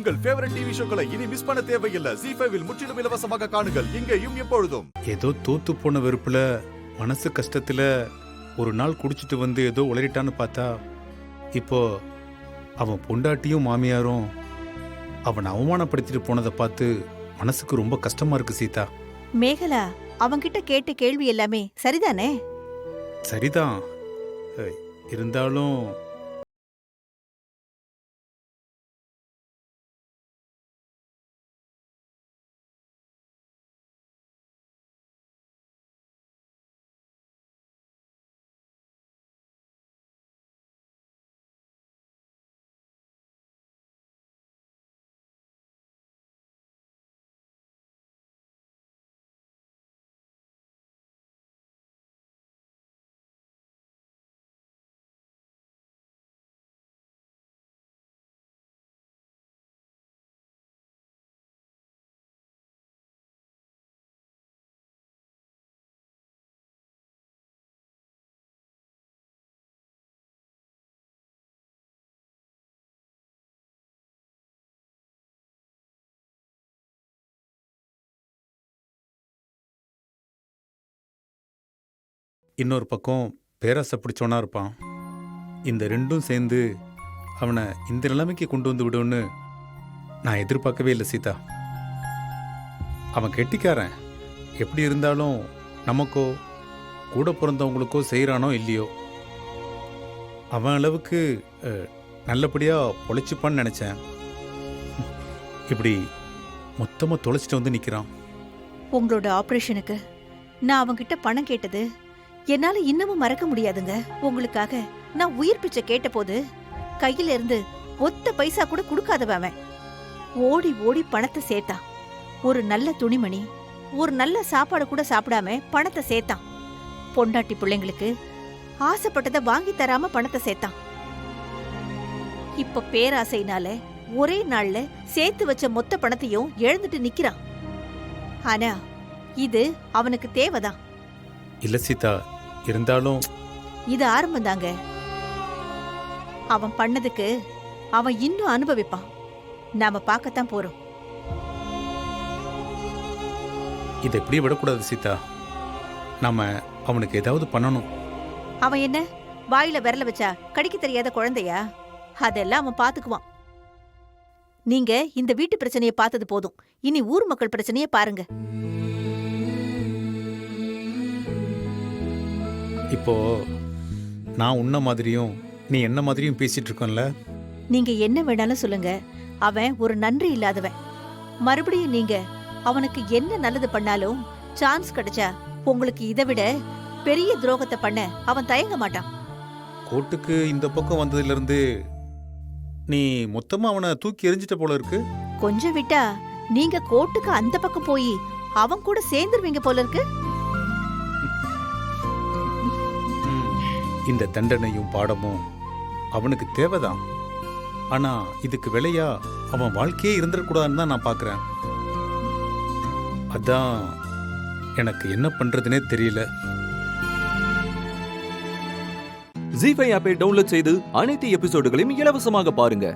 உங்கள் favourite TV ஷோக்களை இனி miss பண்ண தேவையில்லை. ZEE5 இல் முற்றிலும் இலவசமாக காணுங்கள். இங்கேயும் எப்பொழுதும். ஏதோ தோத்து போன வெறுப்புல மனசு கஷ்டத்துல ஒரு நாள் குடிச்சிட்டு வந்து ஏதோ உளறிட்டான்னு பார்த்தா இப்போ அவன் பொண்டாட்டியும் மாமியாரும் அவனை அவமானப்படுத்திட்டு போனதை பார்த்து மனசுக்கு ரொம்ப கஷ்டமா இருக்கு சீதா. மேகலா அவன்கிட்ட கேட்ட கேள்வி எல்லாமே சரிதானே? சரிதான். இருந்தாலும் இன்னொரு பக்கம் பேராசை பிடிச்சவனா இருப்பான். இந்த ரெண்டும் சேர்ந்து அவனை இந்த நிலைமைக்கு கொண்டு வந்து விடுன்னு நான் எதிர்பார்க்கவே இல்லை சீதா. அவன் கெட்டிக்காரன். எப்படி இருந்தாலும் நமக்கோ கூட பிறந்தவங்களுக்கோ செய்கிறானோ இல்லையோ அவன் அளவுக்கு நல்லபடியாக பொழைச்சிப்பான்னு நினச்சேன். இப்படி மொத்தமாக தொலைச்சிட்டு வந்து நிற்கிறான். உங்களோட ஆபரேஷனுக்கு நான் அவன்கிட்ட பணம் கேட்டது என்னால இன்னமும் மறக்க முடியாதுங்க. உங்களுக்காக நான் உயிர் பிச்சை கேட்ட போது கையில இருந்து ஒத்த பைசா கூட கொடுக்காதவன் ஓடி ஓடி பணத்தை சேர்த்தான். ஒரு நல்ல துணிமணி, ஒரு நல்ல சாப்பாடு கூட சாப்பிடாம பணத்தை சேர்த்தான். பொண்டாட்டி பிள்ளைங்களுக்கு ஆசைப்பட்டதை வாங்கி தராம பணத்தை சேர்த்தான். இப்ப பேராசைனால ஒரே நாள்ல சேர்த்து வச்ச மொத்த பணத்தையும் இழந்துட்டு நிக்கிறான். ஆனா இது அவனுக்கு தேவைதான். இல்லை சீதா, இருந்தாலும் இது ஆரம்பம் தாங்க. அவன் பண்ணதுக்கு அவன் இன்னும் அனுபவிப்பான். நாம பார்க்கத்தான் போறோம். இதை எப்படி விடக்கூடாது சீதா. நாம அவனுக்கு ஏதாவது பண்ணணும். அவன் என்ன வாயில விரல வச்சா கடிக்க தெரியாத குழந்தையா? அதெல்லாம் அவன் பாத்துக்குவான். நீங்க இந்த வீட்டு பிரச்சனையை பார்த்தது போதும். இனி ஊர் மக்கள் பிரச்சனையை பாருங்க. இப்போ நான் உன்ன மாதிரியும் நீ என்ன மாதிரியும் பேசிட்டு இருக்கோம்ல. நீங்க என்ன வேணாலும் சொல்லுங்க. அவன் ஒரு நன்றி இல்லாதவன். மறுபடியும் நீங்க அவனுக்கு என்ன நல்லது பண்ணாலும் சான்ஸ் கிடைச்சா உங்களுக்கு இதை விட பெரிய துரோகத்தை பண்ண அவன் தயங்க மாட்டான். கோர்ட்டுக்கு இந்த பக்கம் வந்ததுல இருந்து நீ மொத்தமா அவனை தூக்கி எறிஞ்சிட்ட போல இருக்கு. கொஞ்சம் விட்டா நீங்க கோர்ட்டுக்கு அந்த பக்கம் போய் அவன் கூட சேர்ந்துருவீங்க போல இருக்கு. இந்த தண்டனையும் பாடமும் அவனுக்கு தேவைதான். ஆனா இதுக்கு விலையா அவன் வாழ்க்கையே இருந்துடக்கூடாதுன்னு தான் நான் பார்க்கறேன். அதான் எனக்கு என்ன பண்றதுனே தெரியல. ZEE5 ஆப்பை டவுன்லோட் செய்து அனைத்து எபிசோடுகளையும் இலவசமாக பாருங்க.